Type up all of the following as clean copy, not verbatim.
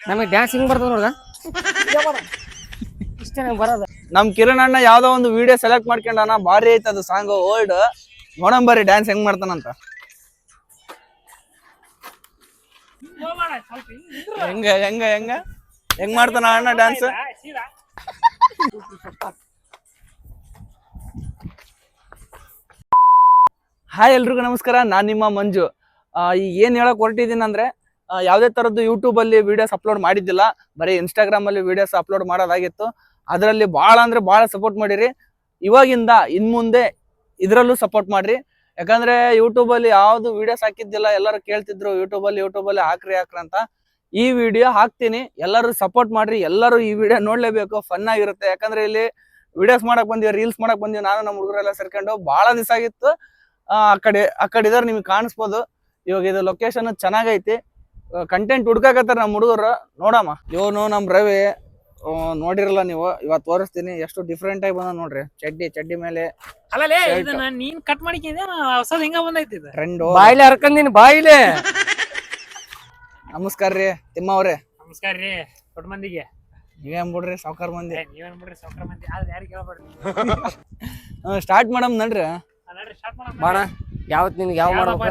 ನಮಗೆ ಡ್ಯಾನ್ಸ್ ಹಿಂಗ್ ಬರ್ತದ ನೋಡ್ದ ಇಷ್ಟೇ ನಂಗೆ ಬರೋದು. ನಮ್ ಕಿರಣ್ ಅಣ್ಣ ಯಾವ್ದೋ ಒಂದು ವಿಡಿಯೋ ಸೆಲೆಕ್ಟ್ ಮಾಡ್ಕೊಂಡಾನ, ಭಾರಿ ಐತೆ ಅದು ಸಾಂಗ್ ಓಲ್ಡ್. ನೋಡಂಬರಿ ಡ್ಯಾನ್ಸ್ ಹೆಂಗ್ ಮಾಡ್ತಾನಂತ. ಹೆಂಗ ಹೆಂಗ ಹೆಂಗ ಹೆಂಗ್ ಮಾಡ್ತಾನ ಅಣ್ಣ ಡ್ಯಾನ್ಸ್? ಹಾಯ್ ಎಲ್ರಿಗೂ ನಮಸ್ಕಾರ, ನಾನ್ ನಿಮ್ಮ ಮಂಜು. ಈಗ ಏನ್ ಹೇಳಕ್ ಹೊರಟಿದ್ದೀನಿ ಅಂದ್ರೆ, ಯಾವ್ದೇ ತರದ್ದು ಯೂಟ್ಯೂಬ್ ಅಲ್ಲಿ ವಿಡಿಯೋಸ್ ಅಪ್ಲೋಡ್ ಮಾಡಿದ್ದಿಲ್ಲ, ಬರೀ ಇನ್ಸ್ಟಾಗ್ರಾಮ್ ಅಲ್ಲಿ ವಿಡಿಯೋಸ್ ಅಪ್ಲೋಡ್ ಮಾಡೋದಾಗಿತ್ತು. ಅದರಲ್ಲಿ ಬಹಳ ಅಂದ್ರೆ ಬಹಳ ಸಪೋರ್ಟ್ ಮಾಡಿರಿ. ಇವಾಗಿಂದ ಇನ್ ಮುಂದೆ ಇದ್ರಲ್ಲೂ ಸಪೋರ್ಟ್ ಮಾಡ್ರಿ. ಯಾಕಂದ್ರೆ ಯೂಟ್ಯೂಬ್ ಅಲ್ಲಿ ಯಾವ್ದು ವಿಡಿಯೋಸ್ ಹಾಕಿದ್ದಿಲ್ಲ, ಎಲ್ಲರೂ ಕೇಳ್ತಿದ್ರು ಯೂಟ್ಯೂಬ್ ಅಲ್ಲಿ ಹಾಕ್ರಿ ಅಂತ. ಈ ವಿಡಿಯೋ ಹಾಕ್ತೀನಿ, ಎಲ್ಲರೂ ಸಪೋರ್ಟ್ ಮಾಡ್ರಿ. ಎಲ್ಲರೂ ಈ ವಿಡಿಯೋ ನೋಡ್ಲೇಬೇಕು, ಫನ್ ಆಗಿರುತ್ತೆ. ಯಾಕಂದ್ರೆ ಇಲ್ಲಿ ವಿಡಿಯೋಸ್ ಮಾಡಕ್ ಬಂದಿವಿ, ರೀಲ್ಸ್ ಮಾಡಕ್ ಬಂದಿವಿ, ನಾನು ನಮ್ಮ ಹುಡುಗರೆಲ್ಲ ಸೇರ್ಕೊಂಡು. ಬಹಳ ದಿವಸ ಆಗಿತ್ತು. ಆ ಕಡೆ ಇದಾರೆ, ನಿಮ್ಗೆ ಕಾಣಿಸ್ಬೋದು. ಇವಾಗ ಇದು ಲೊಕೇಶನ್ ಚೆನ್ನಾಗೈತಿ, ಕಂಟೆಂಟ್ ಹುಡ್ಕಾಕತ್ತಾರ ನಮ್ಮ ಹುಡುಗರು. ನೋಡಮ್ಮ, ಇವನು ನಮ್ ರವಿ ನೋಡಿರಲ್ಲ ನೀವು, ಇವತ್ತು ತೋರಿಸ್ತೀನಿ. ಎಷ್ಟು ಡಿಫ್ರೆಂಟ್ ಆಗಿ ಬಂದ ನೋಡ್ರಿ. ಚಡ್ಡಿ ಮೇಲೆ ನೀನ್ ಕಟ್ ಮಾಡಿಕೊಂಡೆ ಹೊಸದ್ ಹಿಂಗ ಬಂದೈತಿ ಟ್ರೆಂಡ್. ಬಾಯಿಲೆ ಹರ್ಕಂದಿನಿ ಬಾಯಿಲೆ. ನಮಸ್ಕಾರ ರೀ ತಿಮ್ಮ ಅವ್ರೆ. ನಮಸ್ಕಾರ ರೀ ದೊಡ್ಡ ಮಂದಿಗೆ. ನೀವೇನ್ ಬಿಡ್ರಿ ಸಾವ್ಕಾರ ಮಂದಿ. ನೀವೇನ್ ಬಿಡ್ರಿ ಸಾವ್ಕಾರ ಮಂದಿ, ಆದ್ರೆ ಯಾರಿಗೆ ಹೇಳ್ಬೇಡ್ರಿ. ಸ್ಟಾರ್ಟ್ ಮಾಡಮ್ ನಡ್ರಿ. ಬಾಣ ಯಾವತ್ ನಿನ್ಗೆ ಯಾವ ಮಾಡ್ಬೇಕು?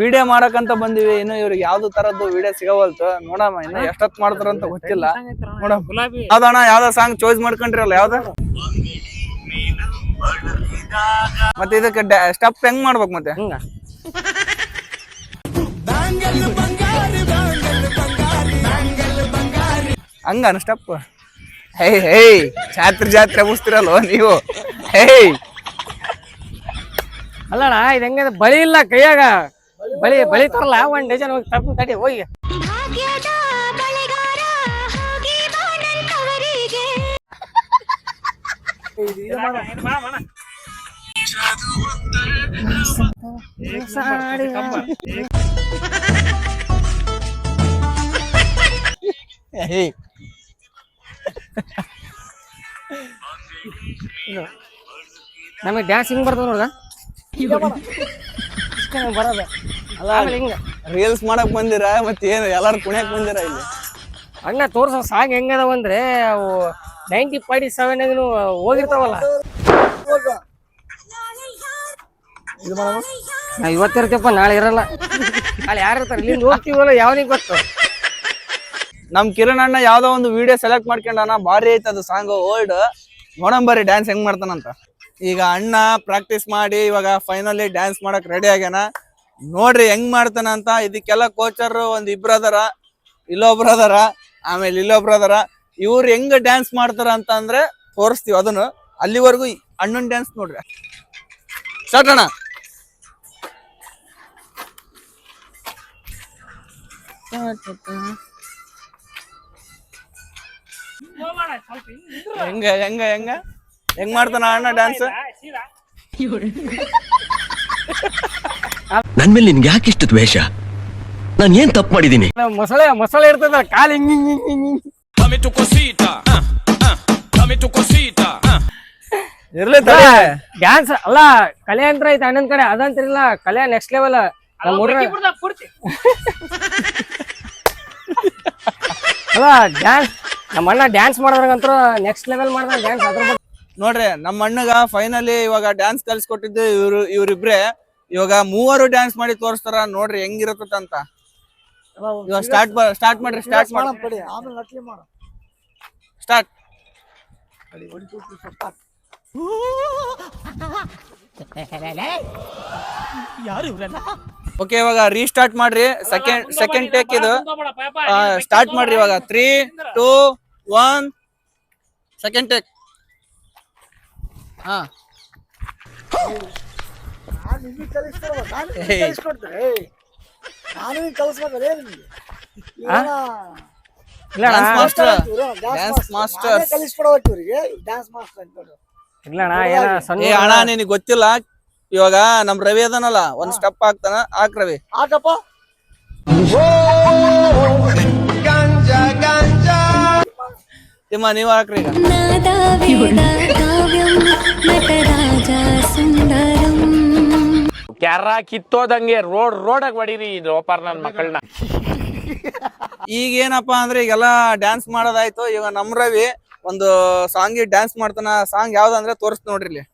ವಿಡಿಯೋ ಮಾಡಕಂತ ಬಂದಿವಿ, ಇನ್ನು ಇವ್ರಿಗೆ ಯಾವ್ದು ತರದ್ದು ವಿಡಿಯೋ ಸಿಗವಲ್ತು. ನೋಡಮ್ಮ ಇನ್ನು ಎಷ್ಟೊತ್ ಮಾಡ್ತಾರಂತ ಗೊತ್ತಿಲ್ಲ. ನೋಡಮ್ ಯಾವ್ದಣ್ಣ, ಯಾವ್ದ ಸಾಂಗ್ ಚಾಯ್ಸ್ ಮಾಡ್ಕೊಂಡ್ರಲ್ಲ, ಯಾವ್ದ? ಮತ್ತೆ ಇದಕ್ಕೆ ಸ್ಟೆಪ್ ಹೆಂಗ್ ಮಾಡ್ಬೇಕು ಮತ್ತೆ? ಹಂಗನ ಸ್ಟೆಪ್? ಹೇ ಜಾತ್ರೆ ಮುಸ್ತಿರಲ್ವ ನೀವು? ಅಲ್ಲಣ್ಣ ಇದು ಹೆಂಗ ಬಳಿ ಇಲ್ಲ ಕೈಯಾಗ, ಬಳಿ ತರಲ್ಲ. ಒಂದ್ ಡಜನ್ ಹೋಗಿ ತಪ್ಪ ತಡಿ ಹೋಗಿ. ನಮಗೆ ಡ್ಯಾನ್ಸ್ ಹಿಂಗ್ ಬರ್ತದ ನೋಡ್ದ ಬರೋದು. ಹಿಂಗ ರೀಲ್ಸ್ ಮಾಡಕ್ ಬಂದಿರ, ಮತ್ತೆ ಏನು ಎಲ್ಲಾರು ಕುಣಿಯಕ್ ಬಂದಿರ ಇಲ್ಲಿ? ಅಣ್ಣ ತೋರ್ಸೋ ಸಾಂಗ್ ಹೆಂಗದಾವ ಅಂದ್ರೆ, ಅವು 9047 ಹೋಗಿರ್ತಾವಲ್ಲ. ನಾ ಇವತ್ತಿರ್ತೀಪ್ಪ, ನಾಳೆ ಇರಲ್ಲ. ನಾಳೆ ಯಾರು ಇರ್ತಾರೆ? ಇಲ್ಲಿಂದ ಹೋಗ್ತೀವಲ್ಲ, ಯಾವನಿಗೆ ಗೊತ್ತು? ನಮ್ ಕಿರಣ್ ಅಣ್ಣ ಯಾವ್ದೋ ಒಂದು ವಿಡಿಯೋ ಸೆಲೆಕ್ಟ್ ಮಾಡ್ಕೊಂಡಾನ, ಭಾರಿ ಐತೆ ಅದು ಸಾಂಗ್ ಓಲ್ಡ್. ನೋಡಂಬರಿ ಡ್ಯಾನ್ಸ್ ಹೆಂಗ್ ಮಾಡ್ತಾನಂತ. ಈಗ ಅಣ್ಣ ಪ್ರಾಕ್ಟೀಸ್ ಮಾಡಿ ಇವಾಗ ಫೈನಲಿ ಡ್ಯಾನ್ಸ್ ಮಾಡಕ್ ರೆಡಿ ಆಗ್ಯಾನ. ನೋಡ್ರಿ ಹೆಂಗ್ ಮಾಡ್ತಾನಂತ. ಇದಕ್ಕೆಲ್ಲ ಕೋಚರ್ ಒಂದ್ ಇಬ್ರು ಅದಾರ, ಇಲ್ಲೊಬ್ರು ಅದಾರ, ಆಮೇಲೆ ಇಲ್ಲೊಬ್ರು ಅದಾರ. ಇವ್ರು ಹೆಂಗ್ ಡ್ಯಾನ್ಸ್ ಮಾಡ್ತಾರ ಅಂತ ಅಂದ್ರೆ ತೋರಿಸ್ತೀವಿ ಅದನ್ನು. ಅಲ್ಲಿವರೆಗೂ ಅಣ್ಣನ್ ಡ್ಯಾನ್ಸ್ ನೋಡ್ರಿ. ಸ್ಟಾರ್ಟ್ ಅಣ್ಣ. ಹೆಂಗ ಹೆಂಗ ಹೆಂಗ ಹೆಂಗ್ ಮಾಡ್ತಾನ ಅಣ್ಣ ಡ್ಯಾನ್ಸ್? ನನ್ ಮೇಲೆ ನಿನ್ಗೆ ಯಾಕೆ ಇಷ್ಟ ದ್ವೇಷ? ನಾನು ಏನ್ ತಪ್ಪು ಮಾಡಿದೀನಿ? ಮೊಸಳೆ ಇರ್ತದ, ಕಾಲ್ ಹಿಂಗ್ ಹಿಂಗ್ ಹಿಂಗ್ ಹಿಂಗ್ ಇರ್ಲಿ ಡ್ಯಾನ್ಸ್ ಅಲ್ಲ, ಕಲೆ ಅಂತ ಐತೆ ಅಣ್ಣನ್ ಕಡೆ, ಅದಂತಿರಲ್ಲ. ಕಲೆ ನೆಕ್ಸ್ಟ್ ಲೆವೆಲ್. ಅಲ್ಲ ಡ್ಯಾನ್ಸ್, ನಮ್ಮ ಅಣ್ಣ ಡ್ಯಾನ್ಸ್ ಮಾಡೋದ್ರಂತೂ ನೆಕ್ಸ್ಟ್ ಲೆವೆಲ್ ಮಾಡ್ದ ಡ್ಯಾನ್ಸ್. ಅದ್ರ ನೋಡ್ರಿ, ನಮ್ಮ ಅಣ್ಣಗ ಫೈನಲಿ ಇವಾಗ ಡ್ಯಾನ್ಸ್ ಕಲ್ಸ್ಕೊಟ್ಟಿದ್ದು ಇವ್ರಿಬ್ರೆ. ಇವಾಗ ಮೂವರು ಡ್ಯಾನ್ಸ್ ಮಾಡಿ ತೋರಿಸ್ತಾರ, ನೋಡ್ರಿ ಹೆಂಗಿರತ್ತ ಅಂತ. ಇವಾಗ ಸ್ಟಾರ್ಟ್ ಮಾಡ್ರಿ. ಸ್ಟಾರ್ಟ್ ಓಕೆ, ಇವಾಗ ರೀಸ್ಟಾರ್ಟ್ ಮಾಡ್ರಿ. ಸೆಕೆಂಡ್ ಟೇಕ್ ಇದು. ಸ್ಟಾರ್ಟ್ ಮಾಡ್ರಿ ಇವಾಗ. 3, 2, 1 ಸೆಕೆಂಡ್ ಟೇಕ್. ಅಣ್ಣ ನಿನಗೆ ಗೊತ್ತಿಲ್ಲ, ಇವಾಗ ನಮ್ ರವಿ ಅದನಲ್ಲ, ಒಂದ್ ಸ್ಟೆಪ್ ಹಾಕ್ತಾನ. ಹಾಕ್ ರವಿ, ಹಾಕಪ್ಪ. ತಿಮ್ಮ ನೀವ್ ಹಾಕ್ರಿ ಈಗ. ಕ್ಯಾರ ಕಿತ್ತೋದಂಗೆ ರೋಡಾಗ ಹೊಡೀರಿ ಇದು ಲೋಪಾರ್ ನನ್ ಮಕ್ಕಳನ್ನ. ಈಗ ಏನಪ್ಪಾ ಅಂದ್ರೆ ಈಗೆಲ್ಲ ಡ್ಯಾನ್ಸ್ ಮಾಡೋದಾಯ್ತು. ಈಗ ನಮ್ ರವಿ ಒಂದು ಸಾಂಗ್ ಡ್ಯಾನ್ಸ್ ಮಾಡ್ತಾನ. ಸಾಂಗ್ ಯಾವ್ದಂದ್ರೆ ತೋರಿಸ್ ನೋಡ್ರಿ ಇಲ್ಲಿ.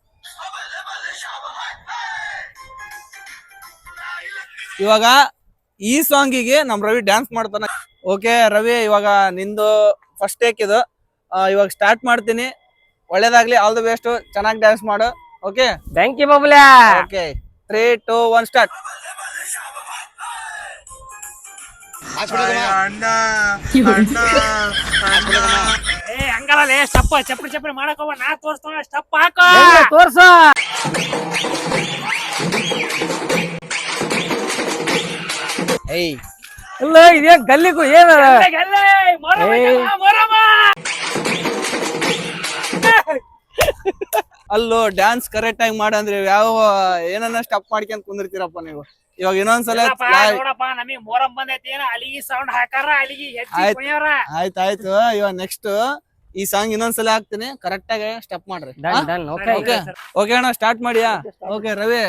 ಇವಾಗ ಈ ಸಾಂಗಿಗೆ ನಮ್ ರವಿ ಡ್ಯಾನ್ಸ್ ಮಾಡ್ತಾನ. ಓಕೆ ರವಿ, ಇವಾಗ ನಿಂದು ಫಸ್ಟ್ ಟೇಕ್ ಇದು. ಇವಾಗ ಸ್ಟಾರ್ಟ್ ಮಾಡ್ತೀನಿ. ಒಳ್ಳೇದಾಗ್ಲಿ, ಆಲ್ ದಿ ಬೆಸ್ಟ್. ಚೆನ್ನಾಗಿ ಡ್ಯಾನ್ಸ್ ಮಾಡು. ಓಕೆ, ಥ್ಯಾಂಕ್ ಯು ಬಾಬುಲ. Okay, 3, 2, 1 start. ಹಂಗಲ್ಲ ಸ್ಟಪ್ ಚಪ್ಪಡಿ ಚಪ್ಪಡಿ ಮಾಡಕ್ ಹೋಗ, ನಾ ತೋರಿಸ್ತಾನ ಸ್ಟಪ್ ಹಾಕೋ. ತೋರ್ಸ. ಏಯ್ ಇಲ್ಲ ಇದೇನ್ ಗಲ್ಲಿಗೂ ಏನ ಅಲ್ಲೋ ಡ್ಯಾನ್ಸ್ ಕರೆಕ್ಟ್ ಆಗಿ ಮಾಡಂದ್ರೆ ಯಾವ ಏನನ್ನ ಸ್ಟಪ್ ಮಾಡ್ಕೊಂಡ್ ಕುಂದಿರ್ತೀರಪ್ಪ ನೀವು. ಇವಾಗ ಇನ್ನೊಂದ್ಸಲ ನೋಡಪ್ಪ, ನಮಗ್ ಮೊರಂ ಬಂದೈತಿ. ಏನ ಅಲಿಗಿ ಸೌಂಡ್ ಹಾಕಾರ, ಅಲಿಗಿ ಆಯ್ತಾಯ್ತು. ಇವಾಗ ನೆಕ್ಸ್ಟ್ ಈ ಸಾಂಗ್ ಇನ್ನೊಂದ್ಸಲ ಹಾಕ್ತೀನಿ, ಕರೆಕ್ಟ್ ಆಗಿ ಸ್ಟೆಪ್ ಮಾಡ್ರಿ. ಓಕೆ ಅಣ್ಣ, ಸ್ಟಾರ್ಟ್ ಮಾಡಿಯಾ? ಓಕೆ ರವಿ,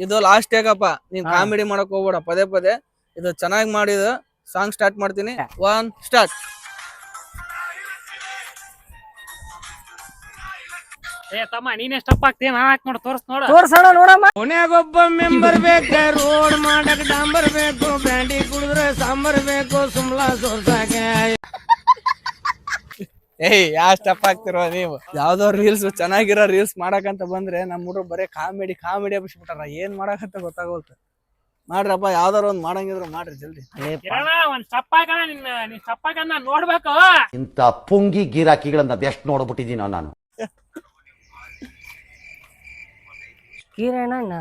ಇದು ಲಾಸ್ಟ್ ಟೇಕಪ್ಪ. ನೀನ್ ಕಾಮಿಡಿ ಮಾಡಕ್ ಹೋಗ್ಬೇಡ, ಪದೇ ಪದೇ. ಇದು ಚೆನ್ನಾಗಿ ಮಾಡಿದ ಸಾಂಗ್ ಸ್ಟಾರ್ಟ್ ಮಾಡ್ತೀನಿ. 1 ಸ್ಟಾರ್ಟ್. ಏ ತಮ್ಮ, ನೀನೇ ಸ್ಟಪ್ ಹಾಕ್ತೀನಿ, ನಾ ಹಾಕ್ ನೋಡು, ತೋರ್ಸೋಣ ನೋಡಮ್ಮ. ಕೊನೆಗೊಬ್ಬ ಮೆಂಬರ್ ಬೇಕ, ರೋಡ್ ಮಾಡಕ್ ಡಾಂಬರ್ ಬೇಕು, ಬ್ಯಾಂಡಿ ಕುಡಿದ್ರೆ ಸಾಂಬಾರ್ ಬೇಕು, ಸುಮ್ಲಾ ಸೋರ್ಸಾಕ. ಏಯ್, ಯಾವ ಸ್ಟೆಪ್ ಹಾಕ್ತಿರೋ ನೀವು? ಯಾವ್ದೋ ರೀಲ್ಸ್ ಚೆನ್ನಾಗಿರೋ ರೀಲ್ಸ್ ಮಾಡಕಂತ ಬಂದ್ರೆ ನಮ್ಮ ಹುಡುಗ್ರು ಬರೀ ಕಾಮಿಡಿ ಹಬ್ಬಿಸ್ಬಿಟ್ಟಾರ. ಏನ್ ಮಾಡಕಂತ ಗೊತ್ತಾಗೋಲ್ತ. ಮಾಡ್ರಪ್ಪ, ಯಾವ್ದಾರ ಒಂದ್ ಮಾಡಂಗಿದ್ರು ಮಾಡ್ರಿ ಜಲ್ದಿ. ಒಂದ್ ಸ್ಟಪ್ ಹಾಕಣ. ನಿನ್ ಸ್ಟಪ್ ಹಾಕ ನೋಡ್ಬೇಕು. ಇಂತ ಪುಂಗಿ ಗಿರಾಕಿಗಳನ್ನ ಅದೆಷ್ಟು ನೋಡ್ಬಿಟ್ಟಿದೀನೋ ನಾನು. ಕಿರಣಣ್ಣ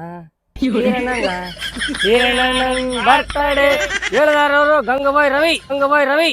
ಬರ್ತಡೆ ಹೇಳಿದಾರವರು ಗಂಗಬಾಯ್ ರವಿ.